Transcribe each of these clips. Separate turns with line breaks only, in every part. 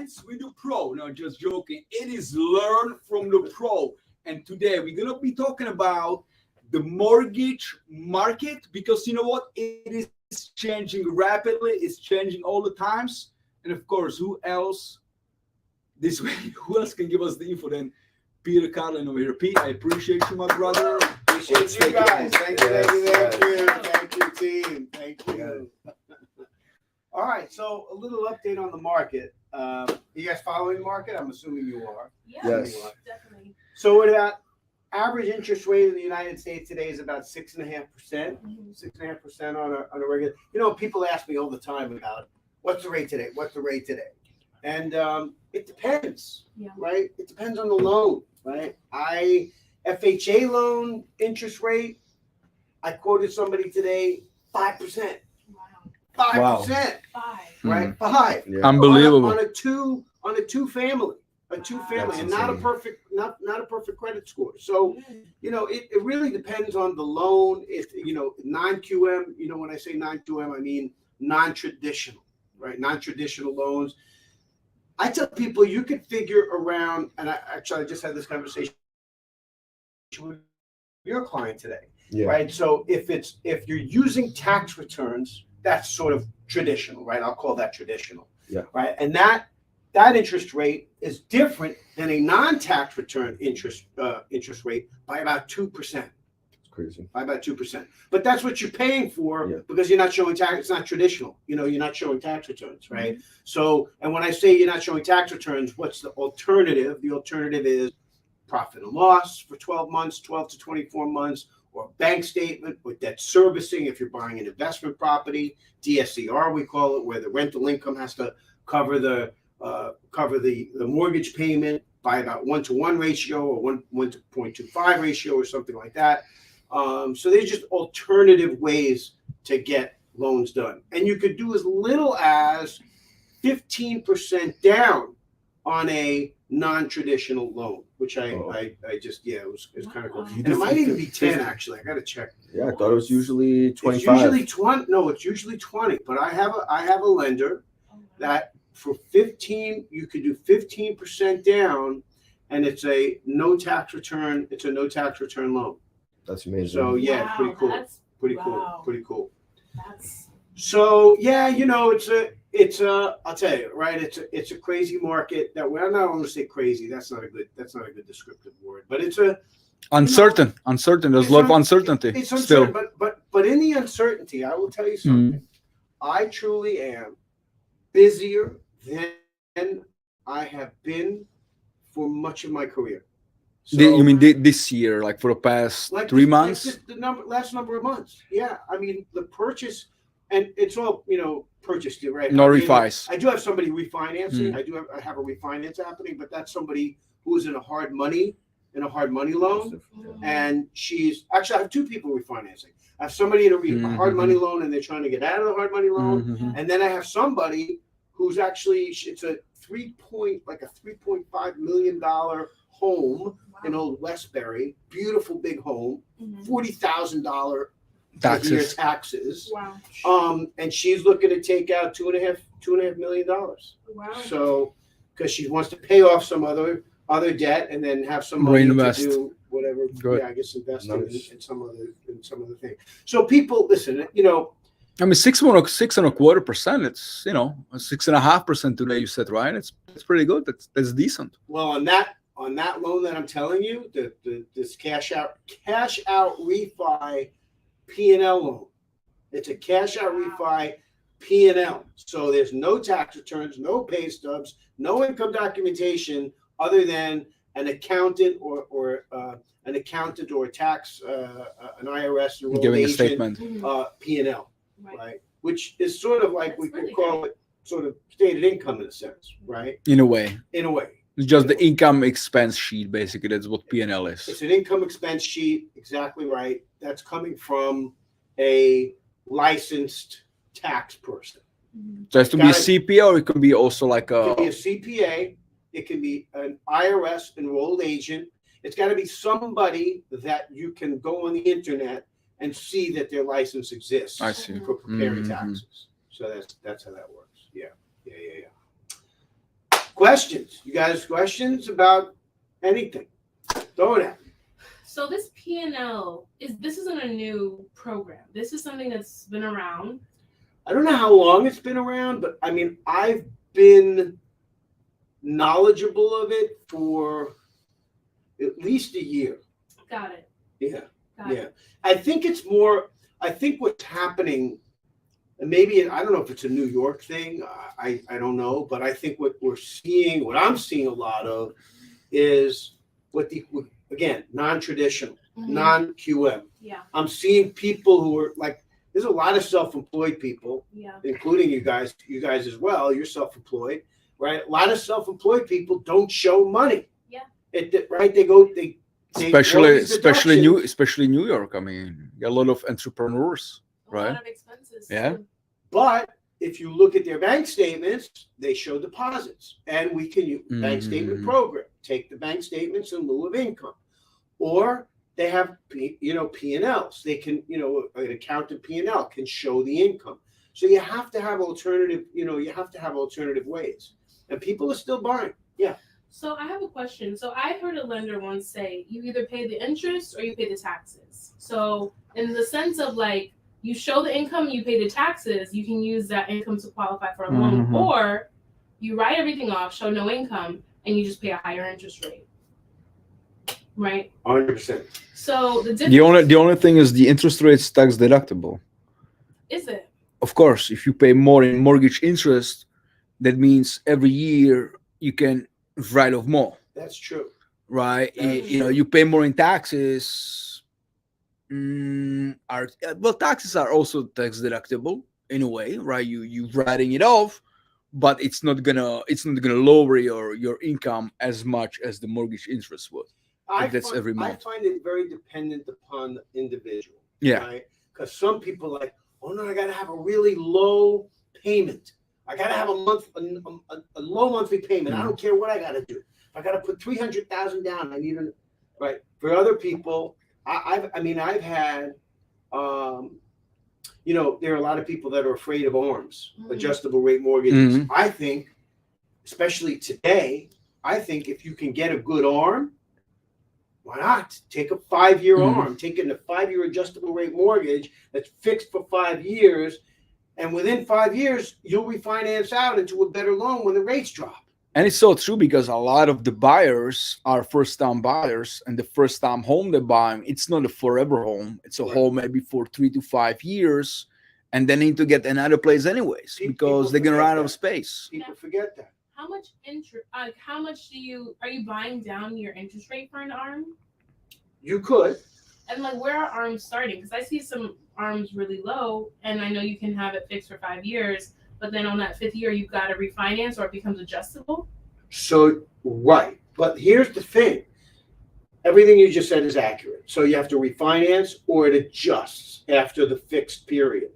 dance with the pro. No, just joking. It is learn from the pro. And today we're gonna be talking about the mortgage market because you know what? It is changing rapidly. It's changing all the times. And of course, who else this way? Who else can give us the info than Peter Karlin over here? Pete, I appreciate you, my brother.
Appreciate you guys. Thank you, team. Thank you. All right, so a little update on the market. You guys following the market? I'm assuming you are.
Yes,
definitely.
So what about average interest rate in the United States today is about 6.5%. 6.5% on a regular. You know, people ask me all the time about what's the rate today? What's the rate today? And it depends, right? It depends on the loan, right? FHA loan interest rate, I quoted somebody today, 5%.
Wow.
5%.
Five.
Right? 5.
Yeah.
On
Unbelievable.
a two family. And not a perfect credit score. So, you know, it really depends on the loan. If you know, non-QM, you know, when I say non-QM, I mean non-traditional, right? Non-traditional loans. I tell people you could figure around, and I just had this conversation with your client today, right? So if you're using tax returns, that's sort of traditional, right? I'll call that traditional, right? And that interest rate is different than a non-tax return interest rate by about 2%.
Crazy.
By about 2%. But that's what you're paying for because you're not showing tax. It's not traditional. You know, you're not showing tax returns, right? So, and when I say you're not showing tax returns, what's the alternative? The alternative is profit and loss for 12 months, 12 to 24 months, or bank statement or debt servicing if you're buying an investment property, DSCR we call it, where the rental income has to cover the mortgage payment by about 1-to-1 ratio or 1.25 ratio or something like that. So there's just alternative ways to get loans done. And you could do as little as 15% down on a non-traditional loan, which I just, it was kind of cool. And it might even be 10, actually. I got to check.
Yeah, I thought it was usually 25.
It's usually 20. No, it's usually 20. But I have a lender that for 15, you could do 15% down, and it's a no tax return. It's a no tax return loan.
That's amazing.
So yeah,
Wow,
pretty cool.
that's-
Pretty
wow.
cool. Pretty cool.
That's
So yeah, you know, it's a. I'll tell you, right? It's a crazy market that I'm not going to say crazy. That's not a good descriptive word. But it's a
Uncertain. Uncertain. There's a lot of uncertainty.
It's
still.
uncertain, but in the uncertainty, I will tell you something. I truly am busier than I have been for much of my career. So,
You mean this year, like for the past 3 months?
Like the last number of months. Yeah, I mean the purchase, and it's all purchased, right?
No refis.
I do have somebody refinancing. I have a refinance happening, but that's somebody who's in a hard money loan, and she's actually I have two people refinancing. I have somebody in a hard money loan, and they're trying to get out of the hard money loan, and then I have somebody who's actually it's a $3.5 million home in Old Westbury, beautiful big home, $40,000 taxes.
wow.
And she's looking to take out $2.5 million.
Wow.
So, because she wants to pay off some other debt and then have some money
Reinvest.
to do whatever.
Good.
Yeah, I guess invest in some other thing. So people, listen,
I mean, 6.25%. It's 6.5% today. You said, right? It's pretty good. That's decent.
well on that loan that I'm telling you, this cash out refi P&L loan. It's a cash out refi P&L. So there's no tax returns, no pay stubs, no income documentation other than an accountant or an accountant or a tax an IRS enrolled
Giving a
agent
statement.
P&L, right? Which is sort of like we could call it sort of stated income in a sense, right?
In a way. It's just the income expense sheet, basically. That's what P&L is.
It's an income expense sheet, exactly right. That's coming from a licensed tax person.
So it has to be a CPA, or it can be also like
It can be a CPA. It can be an IRS enrolled agent. It's got to be somebody that you can go on the internet and see that their license exists.
I see.
For preparing taxes. So that's how that works. Yeah. Questions? You guys questions about anything? Throw it at me.
So this P&L this isn't a new program. This is something that's been around.
I don't know how long it's been around, but I mean, I've been knowledgeable of it for at least a year.
Got it.
Yeah.
Got
Yeah.
it.
I think it's more, I think what's happening, and maybe, I don't know if it's a New York thing, I don't know, but I think what I'm seeing a lot of is again, non-traditional,
Mhm.
non-QM.
Yeah.
I'm seeing people who are like, there's a lot of self-employed people,
Yeah.
including you guys as well. You're self-employed, right? A lot of self-employed people don't show money.
Yeah.
Right? They all these deductions.
Especially New York. I mean, a lot of entrepreneurs,
A
right?
lot of expenses.
Yeah.
too.
But if you look at their bank statements, they show deposits, and we can use bank statement
Mhm.
program. Take the bank statements in lieu of income, or they have P&Ls. They can an accountant P&L can show the income. So you have to have alternative. You have to have alternative ways, and people are still buying. Yeah.
So I have a question. So I heard a lender once say you either pay the interest or you pay the taxes. So in the sense of like you show the income, you pay the taxes, you can use that income to qualify for a loan,
Mhm.
or you write everything off, show no income, and you just pay a higher interest rate. Right?
100%.
So the difference
The only thing is the interest rate's tax deductible.
is it?
Of course, if you pay more in mortgage interest, that means every year you can write off more,
That's true.
right?
That's
You know,
true.
you pay more in taxes. Taxes are also tax deductible in a way, right? You writing it off, but it's not gonna lower your income as much as the mortgage interest would. That's every
I
month.
find it very dependent upon the individual.
Yeah.
Right? Because some people are like, oh no, I got to have a really low payment. I got to have a low monthly payment. I don't care what I got to do. If I got to put 300,000 down, I need right. For other people, I've had, there are a lot of people that are afraid of ARMs,
Mhm.
adjustable rate mortgages.
Mhm.
I think, especially today, if you can get a good ARM, why not take a 5-year
Mhm.
ARM, take in a 5-year adjustable rate mortgage that's fixed for 5 years, and within 5 years you'll refinance out into a better loan when the rates drop.
And it's so true because a lot of the buyers are first-time buyers, and the first-time home they're buying, it's not a forever home. It's a
Right.
home maybe for 3 to 5 years, and they need to get another place anyways
People
because they're gonna
forget
run out of
that.
space.
People forget that.
How much interest? How much are you buying down your interest rate for an ARM?
You could.
And like, where are ARMs starting? Because I see some ARMs really low, and I know you can have it fixed for 5 years, but then on that 5th year, you've got to refinance or it becomes adjustable.
So, right. But here's the thing. Everything you just said is accurate. So you have to refinance or it adjusts after the fixed period.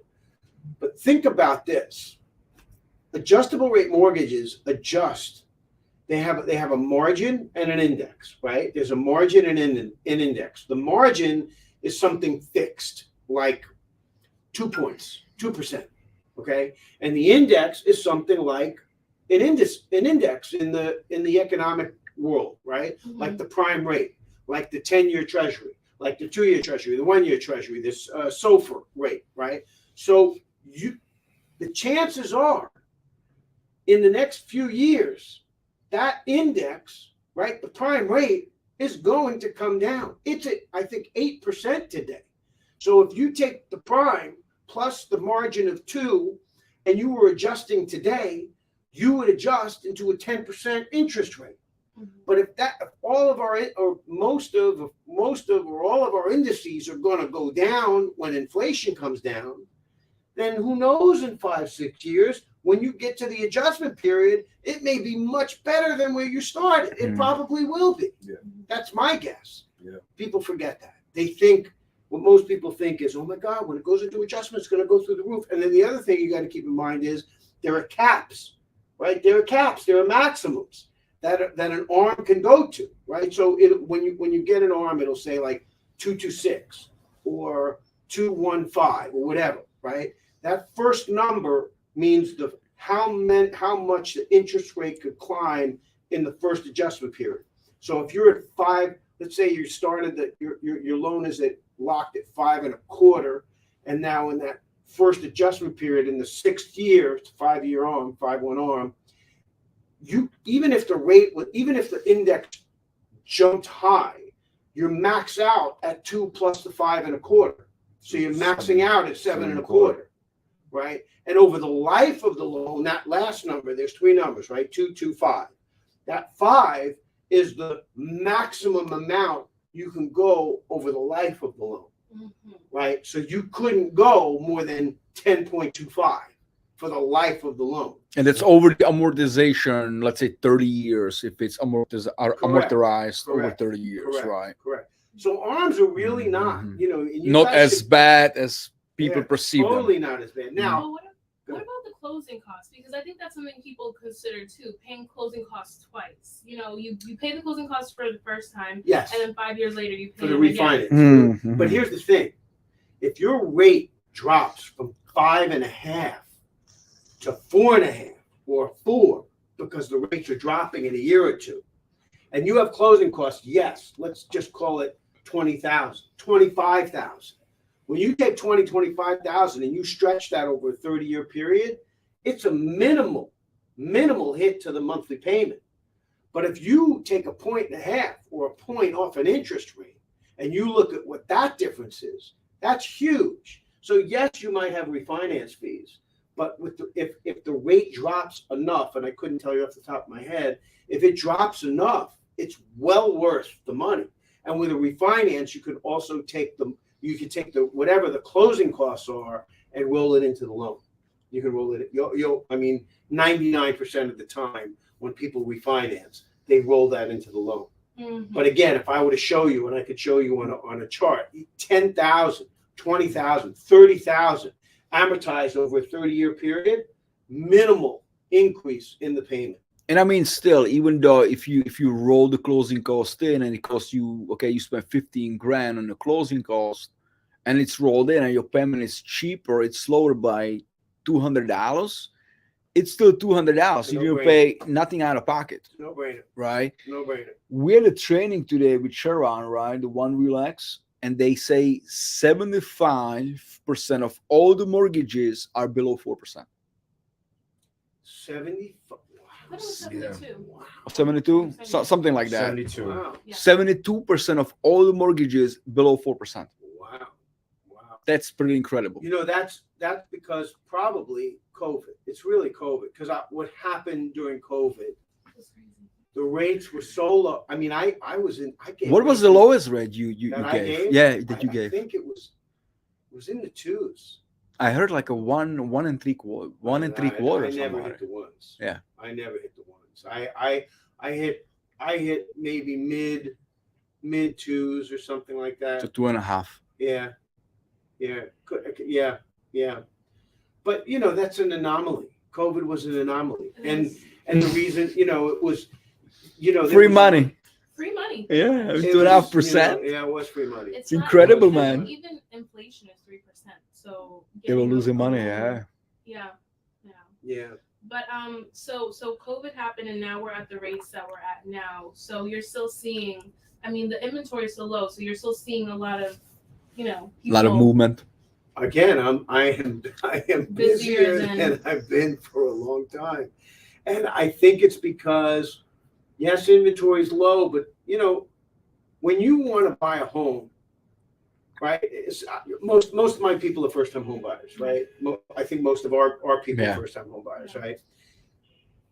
But think about this. Adjustable rate mortgages adjust. They have a margin and an index, right? There's a margin and an index. The margin is something fixed, like 2 points, 2%. Okay. And the index is something like an index in the economic world, right?
Mhm.
Like the prime rate, like the 10-year treasury, like the 2-year treasury, the 1-year treasury, this SOFR rate, right? So the chances are in the next few years, that index, right, the prime rate is going to come down. It's at, I think, 8% today. So if you take the prime plus the margin of 2 and you were adjusting today, you would adjust into a 10% interest rate. But if all of our or most of or all of our indices are going to go down when inflation comes down, then who knows in 5-6 years when you get to the adjustment period, it may be much better than where you started. It probably will be.
Yeah.
That's my guess.
Yeah.
People forget that. They think what most people think is, oh my God, when it goes into adjustment, it's going to go through the roof. And then the other thing you got to keep in mind is there are caps, right? There are caps. There are maximums that an ARM can go to, right? So when you get an ARM, it'll say like 226 or 215 or whatever, right? That first number means the how much the interest rate could climb in the first adjustment period. So if you're at 5, let's say you started that your loan is locked at 5.25, and now in that first adjustment period in the 6th year, it's 5-year arm, 5-1 arm, even if the index jumped high, you're max out at 2 plus the 5.25. So you're maxing out at 7.25, right? And over the life of the loan, that last number, there's 3 numbers, right? 2, 2, 5. That 5 is the maximum amount you can go over the life of the loan, right? So you couldn't go more than 10.25 for the life of the loan.
And it's over the amortization, let's say 30 years, if it's amortized over
Correct.
30 years, right?
Correct. So arms are really not, and you
Not
guys
as
should-
bad as people
yeah,
perceive them.
totally not as bad. Now,
Well, what about the closing costs? Because I think that's something people consider too, paying closing costs twice. You pay the closing costs for the first time,
yes,
and then 5 years later you pay
for the
them again.
refinance.
Mhm.
But here's the thing: if your rate drops from 5.5 to 4.5 or 4, because the rates are dropping in a year or two, and you have closing costs, yes, let's just call it 20,000, 25,000. When you take 25,000 and you stretch that over a 30-year period, it's a minimal hit to the monthly payment. But if you take 1.5 or a point off an interest rate and you look at what that difference is, that's huge. So yes, you might have refinance fees, but if the rate drops enough, and I couldn't tell you off the top of my head, if it drops enough, it's well worth the money. And with a refinance, you could also take the whatever the closing costs are and roll it into the loan. You can roll it. 99% of the time when people refinance, they roll that into the loan.
Mm-hmm.
But again, if I were to show you, and I could show you on a chart, 10,000, 20,000, 30,000 amortized over a 30-year period, minimal increase in the payment.
And I mean, still, even though if you roll the closing cost in and it costs you, okay, you spend 15 grand on the closing cost, and it's rolled in, and your payment is cheaper, it's lower by $200. It's still $200. You
No-brainer.
pay nothing out of pocket,
No brainer.
right?
No brainer.
We had a training today with Sharon, right? The One Relax, and they say 75% of all the mortgages are below 4%.
75.
I thought it was 72.
Wow.
72, something like that.
72.
Wow.
Yeah.
72% of all the mortgages below 4%.
Wow. Wow.
That's pretty incredible.
That's because probably COVID. It's really COVID, because what happened during COVID,
That's crazy.
the rates were so low. I mean, I gave.
What was the lowest rate you
that I
gave?
gave?
Yeah, that you
I
gave.
think it was in the 2s.
I heard like a one and three quarter.
I
something
never
like
hit
that.
the ones.
Yeah.
I never hit the ones. I hit maybe mid 2s or something like that.
So 2.5.
Yeah. But that's an anomaly. COVID was an anomaly,
It
and
is.
the reason it was, there
Free
was-
money.
Free money.
Yeah,
it was,
2.5%.
Yeah, it was free money.
It's
It's incredible,
I mean,
man.
Even inflation is 3%. So
They were
getting
losing
those
money.
loans-
Yeah.
Yeah.
Yeah.
But so COVID happened, and now we're at the rates that we're at now. So you're still seeing. I mean, the inventory is so low, so you're still seeing a lot of,
A lot of
people-
movement.
Again, I am busier
than-
than I've been for a long time, and I think it's because yes, inventory is low, but when you want to buy a home, right? Most of my people are first time home buyers, right? I think most of our people
Yeah.
are first time home buyers, right?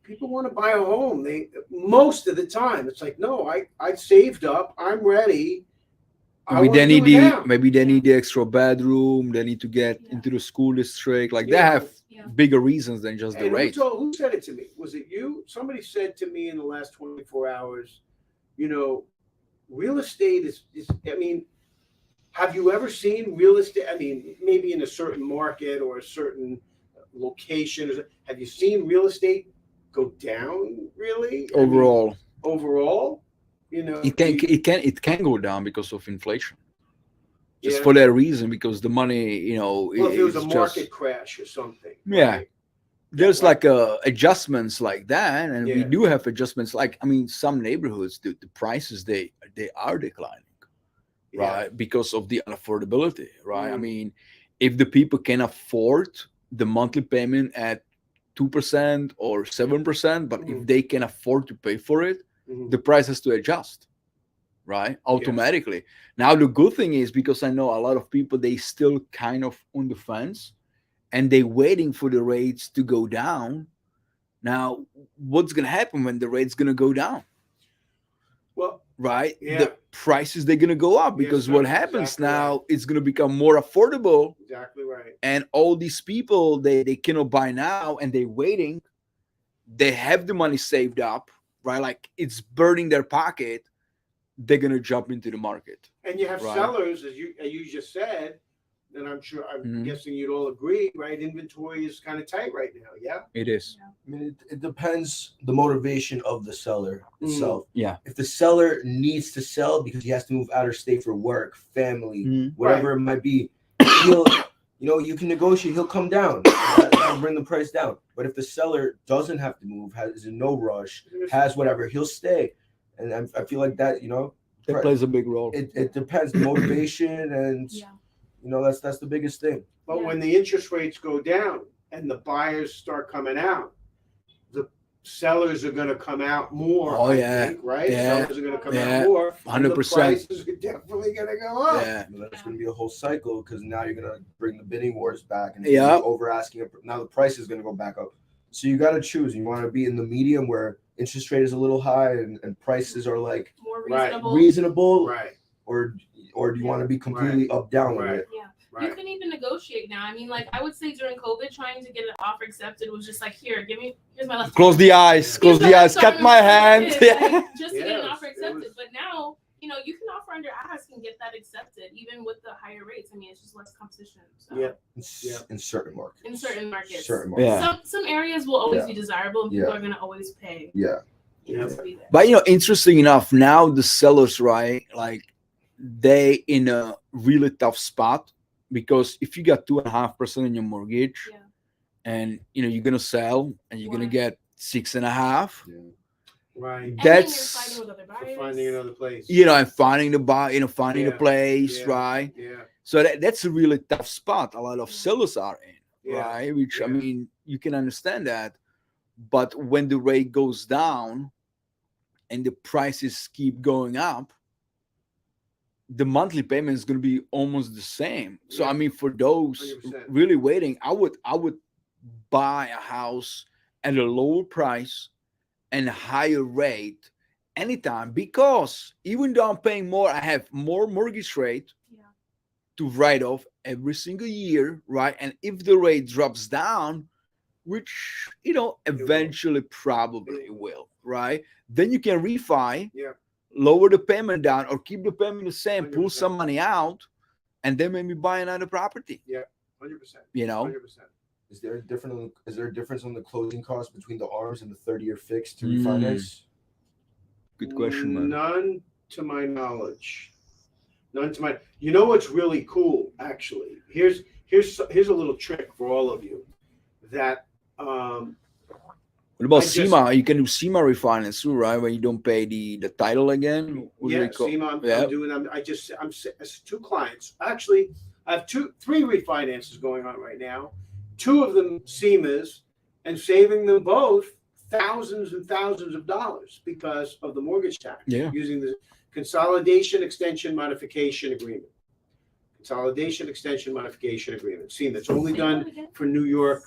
People want to buy a home. Most of the time, it's like, no, I saved up, I'm ready. I
Maybe
wanna
they
do
need
it now.
maybe they need the extra bedroom. They need to get
Yeah.
into the school district. Like they
Yeah.
have
Yeah.
bigger reasons than just the
And
rate.
who said it to me? Was it you? Somebody said to me in the last 24 hours, real estate is, I mean, have you ever seen real estate? I mean, maybe in a certain market or a certain location, have you seen real estate go down really? I mean,
Overall, it can go down because of inflation. Just
Yeah.
for that reason, because the money,
well, if there was
is
a
just-
market crash or something.
Yeah.
right?
there's like adjustments like that, and we
Yeah.
do have adjustments. Like, I mean, some neighborhoods, the prices they are declining,
Yeah.
right, because of the unaffordability, right? I
Mm.
mean, if the people can afford the monthly payment at 2% or 7%, but if
Mhm.
they can afford to pay for it,
Mhm.
the price has to adjust, right, automatically. Now the good thing is, because I know a lot of people, they still kind of on the fence, and they waiting for the rates to go down. Now, what's gonna happen when the rates gonna go down?
Well,
Right,
yeah.
the prices they're gonna go up,
Yes,
because
sir.
what happens
Exactly
now,
right.
it's gonna become more affordable,
Exactly right.
and all these people, they cannot buy now, and they're waiting. They have the money saved up, right? Like, it's burning their pocket. They're gonna jump into the market,
And you have
right?
sellers, as you just said, and I'm
Mhm.
guessing you'd all agree, right? Inventory is kind of tight right now. Yeah.
It is.
I mean, it depends the motivation of the seller itself.
Yeah.
If the seller needs to sell because he has to move out of state for work, family,
Mhm.
whatever it might be, he'll, you can negotiate. He'll come down, that'll bring the price down. But if the seller doesn't have to move, is in no rush, has whatever, he'll stay. And I feel like that,
That plays a big role.
it depends the motivation, and
Yeah.
that's the biggest thing.
But
Yeah.
when the interest rates go down and the buyers start coming out, the sellers are going to come out more.
Oh,
I
yeah.
think, right?
Yeah.
Sellers are going to come
Yeah.
out more. and
100%.
The prices are definitely going to go up.
Yeah.
But that's going to be a whole cycle, because now you're going to bring the bidding wars back, and
Yeah.
over asking. Now the price is going to go back up. So you got to choose. You want to be in the medium where interest rate is a little high and prices are like
More
Right.
reasonable.
Right.
or do you want to be completely up down with
Right.
it?
Yeah. You
Right.
can even negotiate now. I mean, like, I would say during COVID, trying to get an offer accepted was just like, here's my left.
Close the eyes.
Yeah.
Close the eyes. Cut my hand. Yeah.
Just to get an
Yes,
offer
it
accepted.
was-
But now, you can offer under ask and get that accepted, even with the higher rates. I mean, it's just less competition. So.
Yeah.
Yeah. In certain markets.
In certain markets.
Certain markets.
Yeah.
Some areas will always
Yeah.
be desirable, and people
Yeah.
are gonna always pay.
Yeah.
To be there.
But interesting enough, now the sellers, right, like, they in a really tough spot, because if you got 2.5% in your mortgage,
Yeah.
and you're gonna sell, and you're gonna
Right.
get 6.5,
Right.
And
that's
then you're fighting with other
For
buyers.
finding another place.
and finding the buy, finding the
Yeah.
place,
Yeah.
right?
Yeah.
So that's a really tough spot a lot of sellers are in,
Yeah.
right? Which, I
Yeah.
mean, you can understand that. But when the rate goes down and the prices keep going up, the monthly payment is going to be almost the same. So
Yeah.
I mean, for those
100%.
really waiting, I would buy a house at a lower price and higher rate anytime, because even though I'm paying more, I have more mortgage rate
Yeah.
to write off every single year, right? And if the rate drops down, which eventually probably
It
will, right? Then you can refi,
Yeah.
lower the payment down, or keep the payment the same, pull
100%.
some money out, and then maybe buy another property.
100%.
You know,
100%.
Is there a difference on the closing cost between the ARMs and the 30-year fixed to
Mm.
refinance?
good question, man.
None to my knowledge. None to my. You know what's really cool? Actually, here's a little trick for all of you. That
What about
I just-
SEMA? You can do SEMA refinance too, right? When you don't pay the title again. What do
yeah,
they call-
SEMA, I'm
Yeah.
doing. I'm two clients. Actually, I have three refinances going on right now. Two of them SEMAs, and saving them both thousands and thousands of dollars because of the mortgage tax.
Yeah.
Using the consolidation extension modification agreement. Consolidation extension modification agreement. SEMA. It's only
Say
done
that again?
for New York.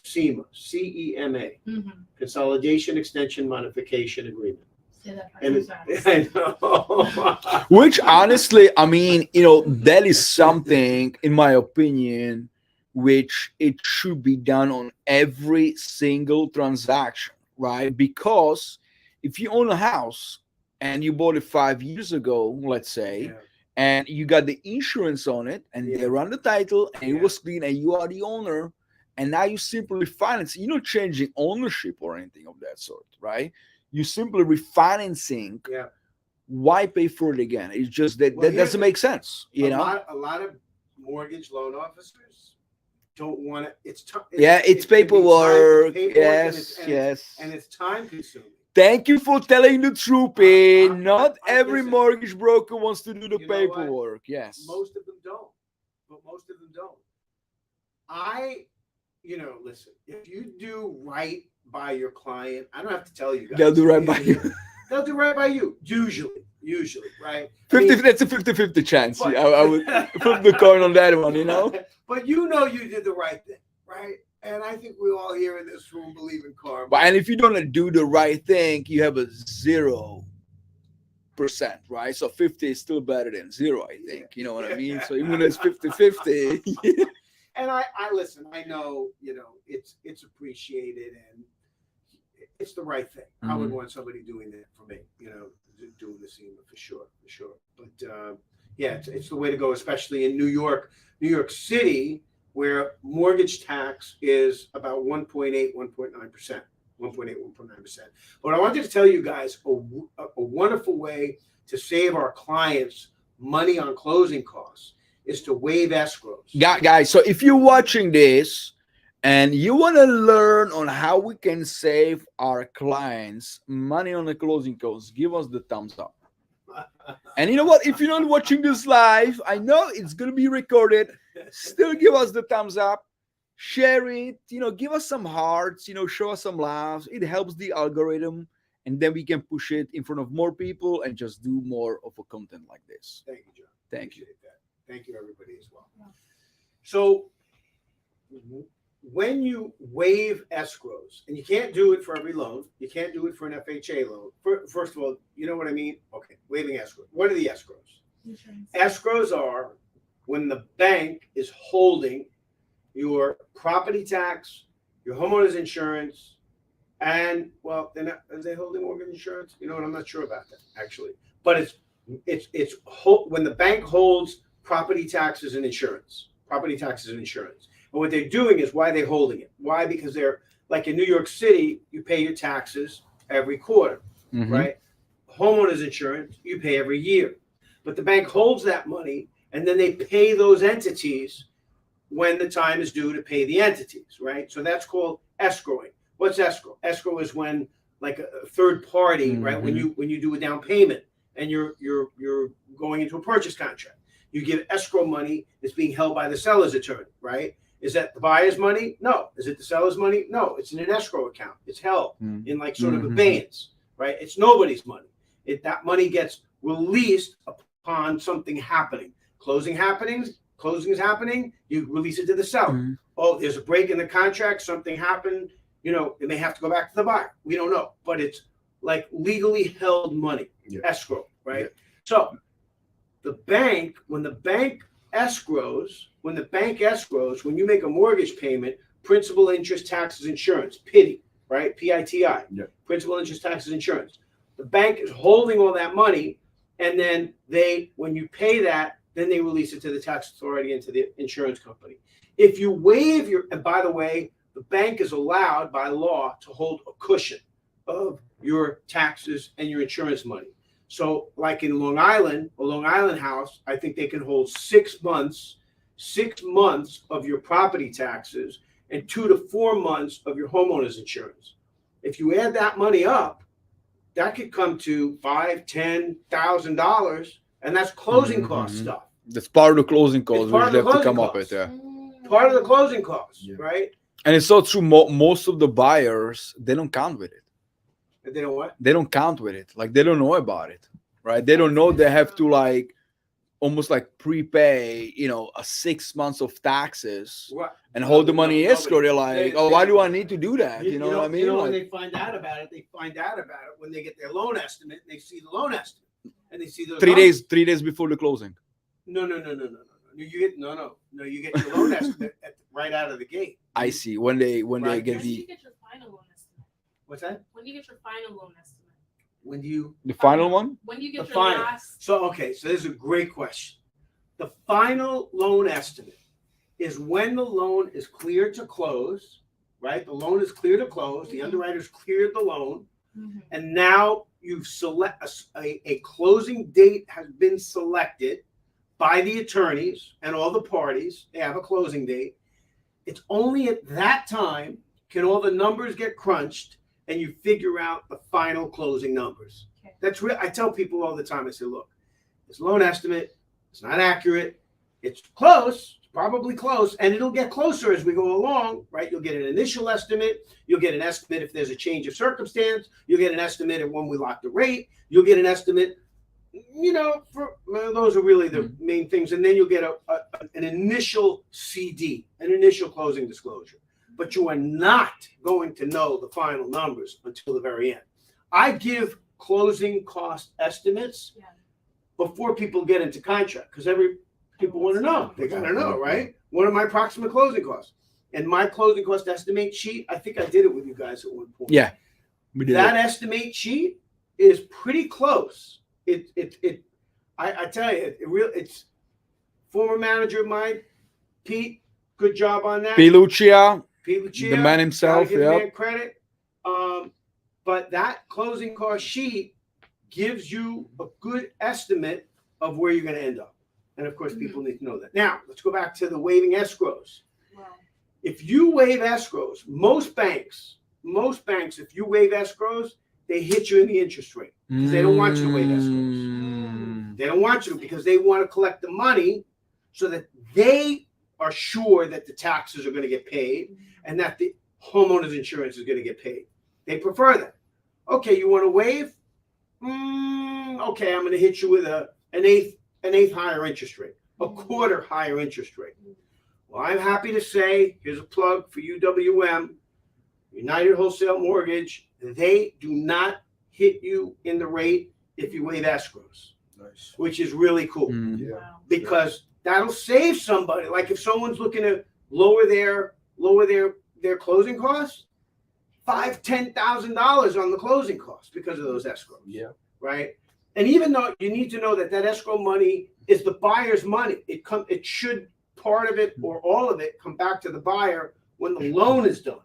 SEMA. CEMA.
Mhm.
Consolidation extension modification agreement.
Say that part
And
too fast.
I know.
Which honestly, I mean, that is something, in my opinion, which it should be done on every single transaction, right? Because if you own a house and you bought it 5 years ago, let's say,
Yeah.
and you got the insurance on it, and
Yeah.
they run the title, and
Yeah.
it was clean, and you are the owner, and now you simply refinance. You're not changing ownership or anything of that sort, right? You simply refinancing.
Yeah.
Why pay for it again? It's just that
Well,
that
here's
doesn't
the-
make sense,
A lot of mortgage loan officers don't want to. It's
Yeah, it's
it can be
paperwork.
yes,
Yes.
and it's time consuming.
Thank you for telling the truth, Pete. Not every
listen,
mortgage broker wants to do the
you know what?
paperwork. Yes.
Most of them don't, but most of them don't. Listen, if you do right by your client, I don't have to tell you guys.
They'll do right by you.
They'll do right by you. Usually, right?
50, that's a 50-50 chance.
but-
I would flip the coin on that one, you know?
But you know you did the right thing, right? And I think we all here in this room believe in karma.
But and if you don't do the right thing, you have a 0%, right? So 50 is still better than 0, I think. You know what I mean? So even though it's 50-50.
And I listen, I know, it's appreciated and it's the right thing. I would want somebody doing that for me, doing the SEMA for sure. But yeah, it's the way to go, especially in New York City, where mortgage tax is about 1.8, 1.9%. 1.9%. But I wanted to tell you guys a wonderful way to save our clients money on closing costs is to waive escrows.
Guys, so if you're watching this and you want to learn on how we can save our clients money on the closing costs, give us the thumbs up. And you know what? If you're not watching this live, I know it's going to be recorded. Still give us the thumbs up. Share it. Give us some hearts. Show us some laughs. It helps the algorithm. And then we can push it in front of more people and just do more of a content like this.
Thank you, John.
Thank you.
Appreciate that. Thank you, everybody, as well. So when you waive escrows, and you can't do it for every loan, you can't do it for an FHA loan. First of all, you know what I mean? Okay, waiving escrow. What are the escrows?
Insurance.
Escrows are when the bank is holding your property tax, your homeowner's insurance, and are they holding mortgage insurance? You know what? I'm not sure about that actually. But it's when the bank holds property taxes and insurance. And what they're doing is, why they're holding it. Why? Because they're like in New York City, you pay your taxes every quarter, right? Homeowners insurance, you pay every year. But the bank holds that money and then they pay those entities when the time is due to pay the entities, right? So that's called escrowing. What's escrow? Escrow is when like a third party, right? When you do a down payment and you're going into a purchase contract. You give escrow money that's being held by the seller's attorney, right? Is that the buyer's money? No. Is it the seller's money? No. It's in an escrow account. It's held in like sort of abeyance, right? It's nobody's money. That money gets released upon something happening. Closing is happening, you release it to the seller. Oh, there's a break in the contract, something happened, it may have to go back to the buyer. We don't know. But it's like legally held money, escrow, right? Yeah. So the bank, when the bank escrows, when you make a mortgage payment, principal, interest, taxes, insurance, PITI, right? PITI, principal, interest, taxes, insurance. The bank is holding all that money, and then when you pay that, then they release it to the tax authority and to the insurance company. If you waive and by the way, the bank is allowed by law to hold a cushion of your taxes and your insurance money. So like in Long Island, a Long Island house, I think they can hold 6 months of your property taxes and 2 to 4 months of your homeowner's insurance. If you add that money up, that could come to $5,000-$10,000, and that's closing cost stuff.
That's part of the closing costs, which they have to come up with.
Part of the closing costs, right?
And it's so true. Most of the buyers, they don't count with it.
They don't what?
They don't count with it. Like they don't know about it, right? They don't know they have to like almost like prepay, a 6 months of taxes and hold the money in escrow. They're like, why do I need to do that? You know what I mean?
When they find out about it, when they get their loan estimate. And they see the loan estimate, and they see those
3 days before the closing.
No. You get your loan estimate right out of the gate.
I see. When they get
you get your final loan estimate.
What's that?
When you get your final loan estimate.
When do you
the final one?
When you get
the
your
final.
last.
So this is a great question. The final loan estimate is when the loan is cleared to close, right? The loan is clear to close. The underwriter's cleared the loan, and now you've a closing date has been selected by the attorneys and all the parties. They have a closing date. It's only at that time can all the numbers get crunched and you figure out the final closing numbers.
Okay.
That's real. I tell people all the time, I say, look, this loan estimate, it's not accurate. It's close, it's probably close, and it'll get closer as we go along, right? You'll get an initial estimate. You'll get an estimate if there's a change of circumstance. You'll get an estimate of when we lock the rate. You'll get an estimate, those are really the main things. And then you'll get an initial CD, an initial closing disclosure. But you are not going to know the final numbers until the very end. I give closing cost estimates before people get into contract because people want to know. They got to know, right? What are my approximate closing costs? And my closing cost estimate sheet, I think I did it with you guys at one point.
Yeah, we did.
That estimate sheet is pretty close. I tell you, it's former manager of mine, Pete. Good job on that.
P. Lucia,
Pete Lucia,
the man himself.
give the
Yeah.
man credit. But that closing cost sheet gives you a good estimate of where you're going to end up. And of course, people need to know that. Now, let's go back to the waiving escrows.
Wow.
If you waive escrows, most banks, if you waive escrows, they hit you in the interest rate because they don't want you to waive escrows. They don't want you to because they want to collect the money so that they are sure that the taxes are going to get paid and that the homeowner's insurance is going to get paid. They prefer that. Okay, you want to waive? Okay, I'm going to hit you with an eighth higher interest rate, a quarter higher interest rate. Well, I'm happy to say, here's a plug for UWM, United Wholesale Mortgage. They do not hit you in the rate if you waive escrows,
Nice.
which is really cool
Yeah.
Wow.
because that'll save somebody. Like if someone's looking to lower their closing costs, $5,000-$10,000 on the closing costs because of those escrows.
Yeah.
Right. And even though you need to know that escrow money is the buyer's money, it should part of it or all of it come back to the buyer when the loan is done.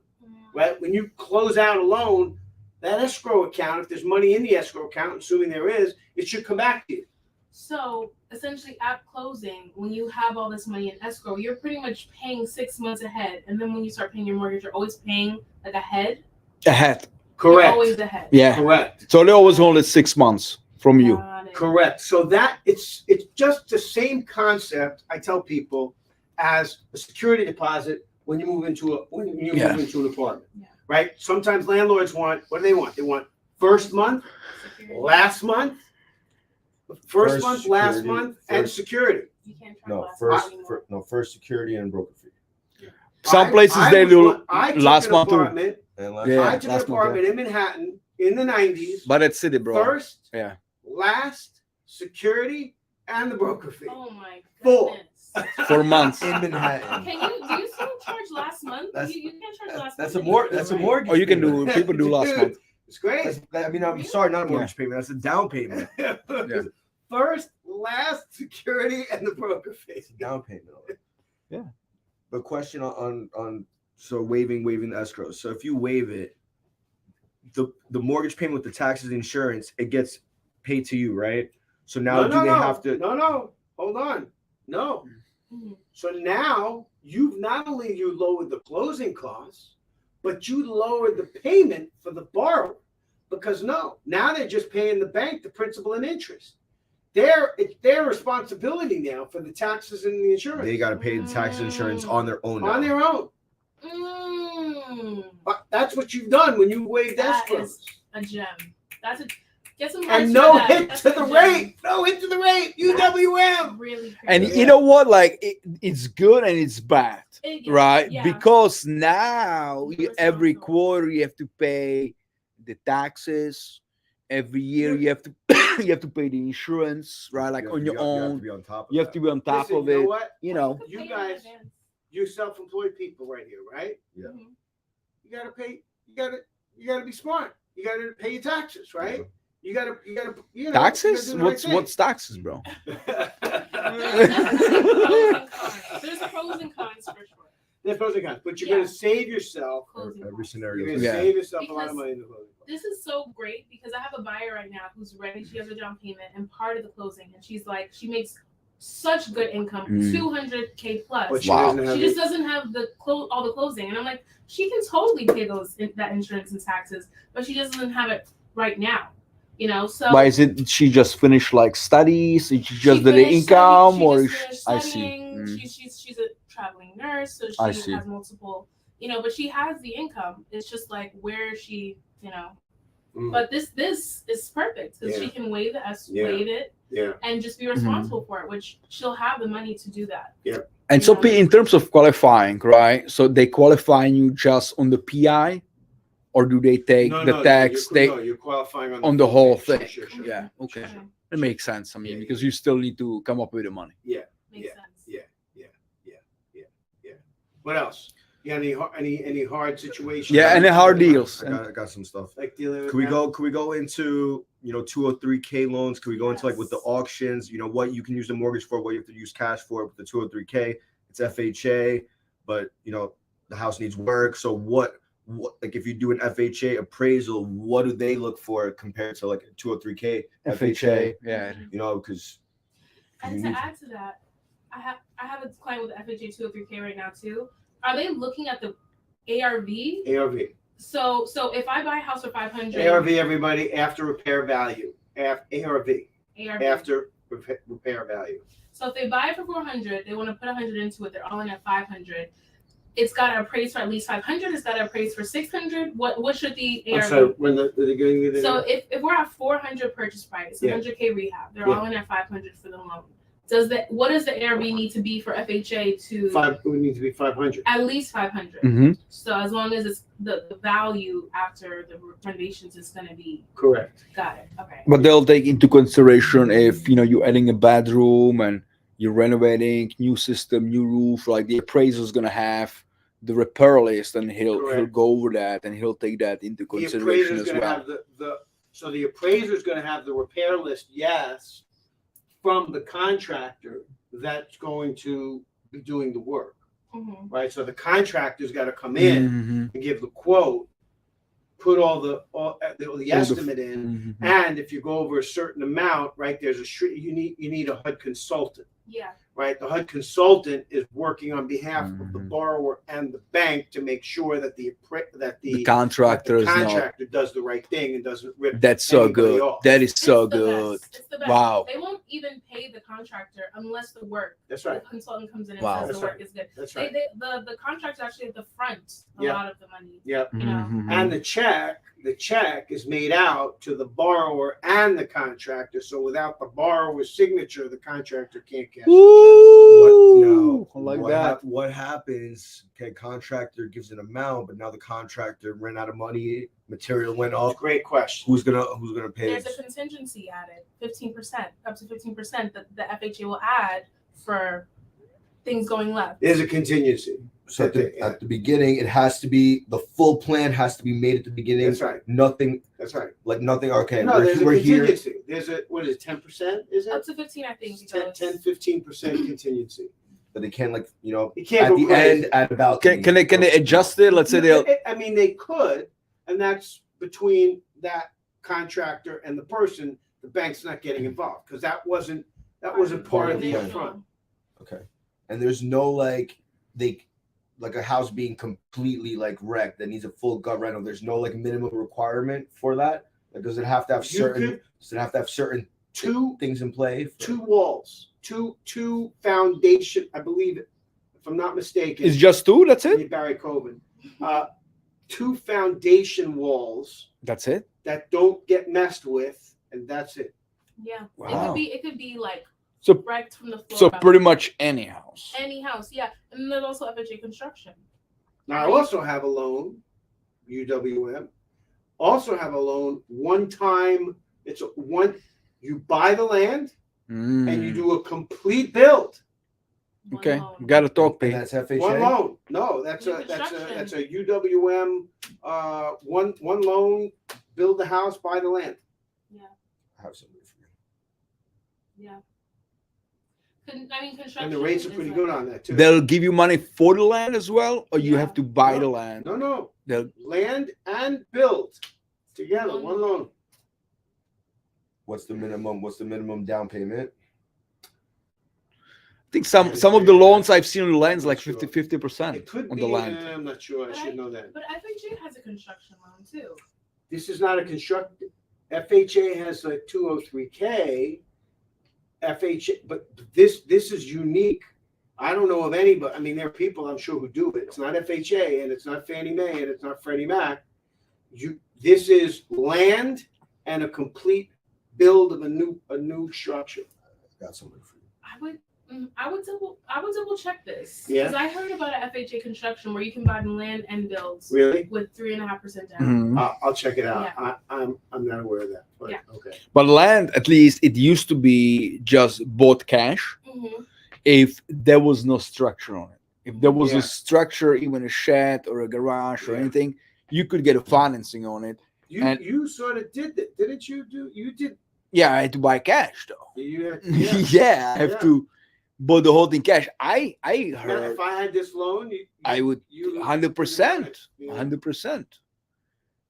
Right. When you close out a loan, that escrow account, if there's money in the escrow account, assuming there is, it should come back to you.
So essentially at closing, when you have all this money in escrow, you're pretty much paying 6 months ahead. And then when you start paying your mortgage, you're always paying like ahead.
Ahead.
You're
Correct.
always ahead.
Yeah.
Correct.
So they always hold it 6 months from you.
Got it.
Correct. So that it's just the same concept I tell people as a security deposit when you move into move into an apartment.
Yeah.
Right? Sometimes landlords want, what do they want? They want first month,
Security.
last month, first
First
month, last
security,
month, and
first-
security.
You can't charge
No,
last
first,
month anymore.
first security and broker fee.
Some places they do last month too.
apartment.
And last
Yeah.
I took an
last month,
apartment in Manhattan in the 90s.
But at City, bro.
First,
Yeah.
last, security, and the broker fee.
Oh my
Full.
goodness.
For months.
in Manhattan.
Do you still charge last month?
That's-
You can't charge last
That's
month.
a more.
anymore,
That's a
right?
mortgage.
Oh, you can
payment.
do. People do last
Dude,
month.
It's great.
I mean, I'm sorry, not a mortgage payment. That's a down payment.
First, last, security, and the broker fee.
It's a down payment.
Yeah.
But question on so waiving the escrow. So if you waive it, the mortgage payment with the taxes and insurance, it gets paid to you, right? So now do they have to?
No, hold on. No.
Mhm.
So now you've not only you lowered the closing costs, but you lowered the payment for the borrower. Because now they're just paying the bank the principal and interest. It's their responsibility now for the taxes and the insurance
They got to pay the taxes and insurance on their own.
on
now.
their own.
Mm,
But that's what you've done when you waived
that
escrows.
is a gem. That's a get some
And
likes
no
for that.
hit
That's
to
a
the
gem.
rate. No hit to the rate. UWM.
Really.
And
crazy.
you know what? Like it's good and it's bad,
Yeah,
right?
yeah.
Because now
You're
every
responsible.
quarter you have to pay the taxes. Every year you have to you have to pay the insurance, right? Like on your
You have to
own.
be on top.
You have to be on top
Listen,
of
you know
it.
what?
You know.
You
Pay in
guys-
advance.
You self-employed people right here, right?
Yeah.
Mhm.
You gotta pay. You gotta be smart. You gotta pay your taxes, right?
Yeah.
You gotta. You know,
Taxes?
you gotta do the
What's taxes, bro?
right
There's pros and cons for sure.
There's pros and cons, but you're
Yeah.
gonna save yourself.
Closing
Every
costs.
scenario.
You're
is
gonna
Yeah.
save yourself a lot of
Because-
money in the closing costs.
This is so great because I have a buyer right now who's ready. She has a down payment and part of the closing, and she's like, she makes such good income,
Mm.
200K plus.
But she
Wow.
doesn't have
She just doesn't have the all the closing, and I'm like, she can totally pay that insurance and taxes, but she just doesn't have it right now. You know, so
Why is it she just finished like studies? She
she
just did the
finished
income,
studying,
or
she just finished
I see.
studying.
Mm.
She's a traveling nurse, so
I
she
see.
has multiple. You know, but she has the income. It's just like where she, you know.
Mm.
But this is perfect because she can waive it
Yeah.
and just be responsible for it, which she'll have the money to do that.
And so,
Yeah.
in terms of qualifying, right? So they qualify you just on the PI, or do they take the tax?
You're qualifying
on the whole
Sure,
thing.
sure, sure.
Yeah. Okay.
Okay.
It makes sense. I mean,
Yeah,
because you still need to come up with the money.
Makes
Yeah.
sense.
What else? You got any hard situations?
Yeah, and the hard deals.
I got some stuff.
Like dealing with
Can we go into 203K loans? Can we go into like with the auctions? You know what you can use the mortgage for, what you have to use cash for. With the 203K, it's FHA, but the house needs work. So what like if you do an FHA appraisal, what do they look for compared to like a 203K FHA?
Yeah.
Because
And to add to that, I have a client with the FHA 203K right now too. Are they looking at the ARV?
ARV.
So if I buy a house for 500,
ARV, everybody, after repair value. ARV. After repair value.
So if they buy it for 400, they want to put 100 into it. They're all in at 500. It's got to appraise for at least 500. It's got to appraise for 600. What should the ARV?
So when they're getting
So if we're at 400 purchase price, 100K rehab, they're all in at 500 for the loan. What does the ARV need to be for FHA to
it would need to be 500.
at least 500?
Mm-hmm.
So as long as it's the value after the renovations is going to be
Correct.
got it. Okay.
But they'll take into consideration if you're adding a bedroom and you're renovating, new system, new roof. Like the appraiser's gonna have the repair list, and he'll go over that, and he'll take that into consideration as well.
So the appraiser's going to have the repair list, yes, from the contractor that's going to be doing the work, right? So the contractor's got to come in and give the quote, put all the estimate in, and if you go over a certain amount, right, there's you need a HUD consultant.
Yeah.
Right, the HUD consultant is working on behalf of the borrower and the bank to make sure that the
contractor
does the right thing and doesn't rip.
That's so
anybody
good.
off.
That is so
It's the
good.
best. It's the best.
Wow.
They won't even pay the contractor unless the work.
That's right.
The consultant comes in and
Wow.
says
That's
the work
right.
is good.
That's right.
The contract's actually at the front. A lot of the money.
Yep.
You know.
And the check is made out to the borrower and the contractor. So without the borrower's signature, the contractor can't cash the
Woo! I like that.
What happens? Okay, contractor gives an amount, but now the contractor ran out of money. Material went
check.
up.
Great question.
Who's gonna pay?
There's a contingency added, 15%, up to 15% that the FHA will add for things going left.
There's a contingency.
So at the beginning, it has to be the full plan has to be made at the beginning.
That's right.
Nothing.
That's right.
Like nothing. Okay,
No, there's a
we're here.
contingency. There's a what is it? 10%? Is
Up
it?
to 15, I think.
10-15% contingency.
But they can't
You can't
at
go
the
crazy.
end at about.
Can they adjust it? Let's say they'll.
I mean, they could, and that's between that contractor and the person. The bank's not getting involved because that wasn't part of the
Right.
upfront.
Okay, and there's no like a house being completely wrecked that needs a full gut rental. There's no minimum requirement for that. Like, does it have to have certain
Two
things in play?
two walls, two foundation. I believe, if I'm not mistaken,
It's just two. That's it.
Barry Coven. Two foundation walls
That's it.
that don't get messed with, and that's it.
Yeah.
Wow.
It could be like
So
right from the floor.
so
up.
pretty much any house.
Any house, yeah. And there's also FHA construction.
Now, I also have a loan, UWM. Also have a loan one time. You buy the land and you do a complete build.
One
Okay,
loan.
got to talk,
And
Pete.
that's FHA.
One loan. No, that's
New
a
construction.
UWM. One loan. Build the house, buy the land.
I have somebody for you.
Yeah. Construction.
And the rates are
is
pretty
like-
good on that too.
They'll give you money for the land as well, or you
Yeah.
have to buy
No.
the land.
No.
They'll
Land and build together. One loan.
What's the minimum? What's the minimum down payment?
think some of the loans I've seen on the lands like
Sure.
50%
It could
on
be.
the land.
I'm not sure. I should know that.
But FHA has a construction loan too.
This is not a construct. FHA has a 203K. FHA, but this is unique. I don't know of any, but I mean, there are people I'm sure who do it. It's not FHA, and it's not Fannie Mae, and it's not Freddie Mac. This is land and a complete build of a new structure.
Got something for you.
I would double check this.
Yeah.
Because I heard about a FHA construction where you can buy the land and build
Really?
with 3.5% down.
Mhm.
I'll check it out. I'm not aware of that. But,
Yeah.
Okay.
But land, at least, it used to be just bought cash
Mhm.
if there was no structure on it. If there was
Yeah.
a structure, even a shed or a garage or
Yeah.
anything, you could get a financing on it. And-
You sort of did that, didn't you? You did.
Yeah, I had to buy cash though.
You had,
Yeah,
yeah.
I have
Yeah.
to buy the whole thing cash. I
Man,
heard
if I had this loan,
I would
you
100%,
Yeah.
100%.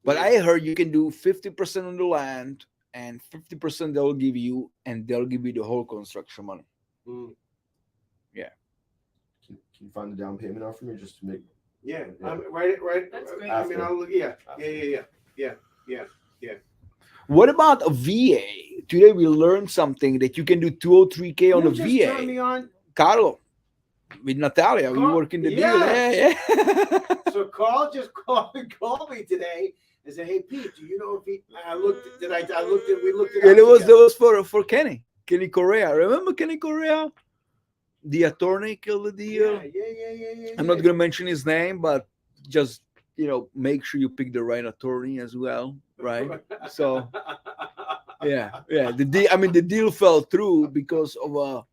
But
Yeah.
I heard you can do 50% on the land and 50% they'll give you, and they'll give you the whole construction money.
Mm.
Can you find the down payment out for me just to make?
Yeah,
Yeah.
Right.
That's great.
I mean, I'll look. Yeah.
What about a VA? Today we learned something that you can do 203K on
Who
a
just
VA.
turned me on?
Carlo, with Natalia, we
Carl-
work in the
yeah.
deal. Yeah.
So Carl just called me today and said, "Hey Pete, do you know if he?" I looked. Did I? I looked at. We looked at.
And it was for Kenny Correa. Remember Kenny Correa? The attorney killed the deal.
Yeah.
I'm not gonna mention his name, but just make sure you pick the right attorney as well, right? So yeah. The deal fell through because of a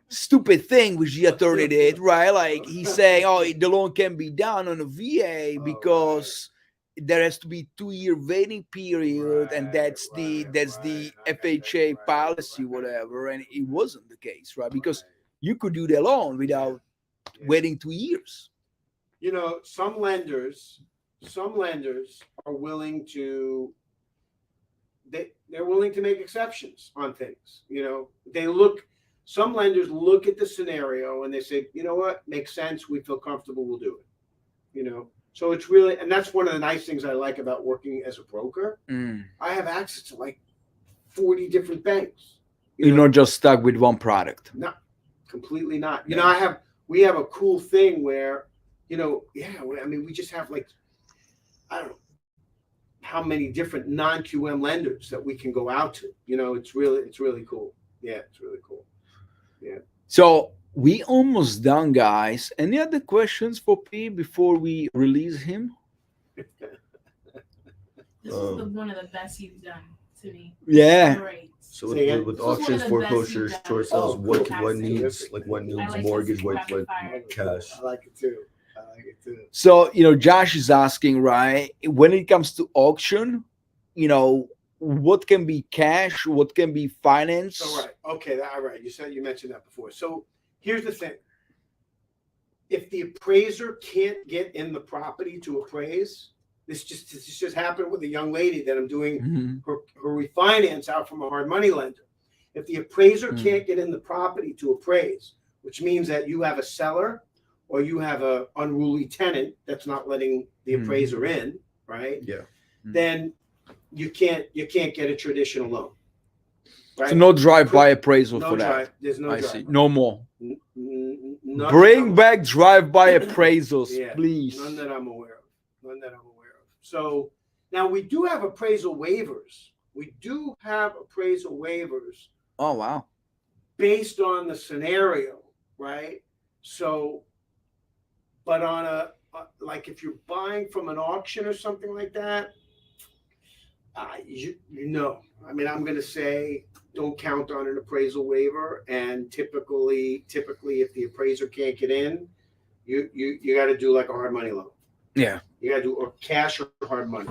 stupid thing which the attorney did, right? Like he's saying, "Oh, the loan can be done on a VA because there has to be 2-year waiting period, and that's the FHA policy, whatever." And it wasn't the case, right? Because you could do the loan without waiting 2 years.
You know, some lenders are willing to. They're willing to make exceptions on things. You know, some lenders look at the scenario and they say, you know what, makes sense. We feel comfortable. We'll do it. You know, so it's really, and that's one of the nice things I like about working as a broker. I have access to like 40 different banks.
You're not just stuck with one product.
No, completely not. You know, we have a cool thing where, I mean, we just have like, I don't know how many different non-QM lenders that we can go out to. You know, it's really cool. Yeah, it's really cool. Yeah.
So we almost done, guys. Any other questions for P before we release him?
This is one of the best you've done to me.
Yeah.
Great.
So
Say again?
with
This is one
auctions,
of the best
foreclosures,
you've done.
short sales,
Oh,
what
cool.
needs what needs
I like
mortgage,
this
what
rapid fire.
cash.
I like it too.
So, Josh is asking, right? When it comes to auction, what can be cash, what can be finance?
So right, okay, all right. You mentioned that before. So here's the thing: if the appraiser can't get in the property to appraise, this just happened with a young lady that I'm doing
Mhm.
her refinance out from a hard money lender. If the appraiser can't get in the property to appraise, which means that you have a seller or you have a unruly tenant that's not letting the appraiser in, right?
Yeah.
Then you can't get a traditional loan. Right?
So no drive-by appraisal
No
for that.
drive. There's no
I
drive.
see. No more.
None
Bring back drive-by appraisals,
Yeah,
please.
None that I'm aware of. So now we do have appraisal waivers.
Oh, wow.
Based on the scenario, right? So, but on like if you're buying from an auction or something like that, I mean, I'm going to say don't count on an appraisal waiver. And typically, if the appraiser can't get in, you got to do like a hard money loan.
Yeah.
You got to do or cash or hard money,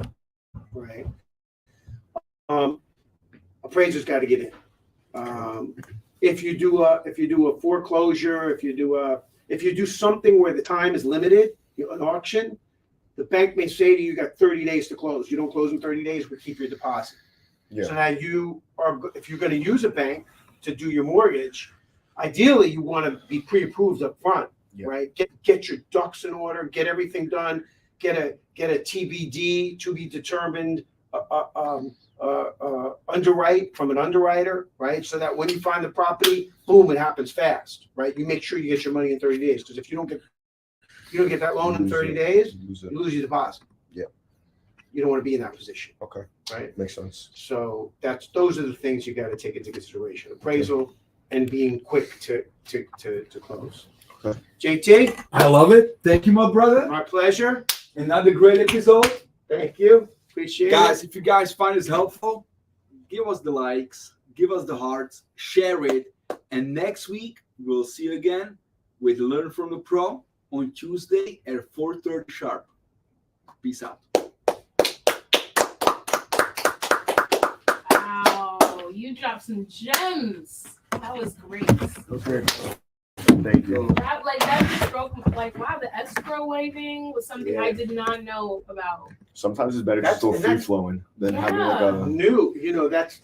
right? Appraiser's got to get in. If you do a foreclosure, if you do something where the time is limited, an auction, the bank may say to you, you got 30 days to close. You don't close in 30 days, we keep your deposit.
Yeah.
So now if you're going to use a bank to do your mortgage, ideally you want to be pre-approved up front,
Yeah.
right? Get your ducks in order, get everything done, get a TBD, to be determined underwrite from an underwriter, right? So that when you find the property, boom, it happens fast, right? You make sure you get your money in 30 days, because if you don't get that loan in 30 days, you lose your deposit.
Yeah.
You don't want to be in that position,
Okay,
right?
makes sense.
So those are the things you got to take into consideration: appraisal and being quick to close.
Okay.
JT,
I love it. Thank you, my brother.
my pleasure.
Another great episode.
Thank you. Appreciate
Guys,
it.
if you guys find this helpful, give us the likes, give us the hearts, share it. And next week, we'll see you again with Learn from the Pro on Tuesday at 4:30 sharp. Peace out.
Wow, you dropped some gems. That was great.
Okay. Thank you.
That just broke, like, wow, the escrow waiving was something I did not know about.
Sometimes it's better just
That's-
go free flowing than having like
Yeah.
a
New, that's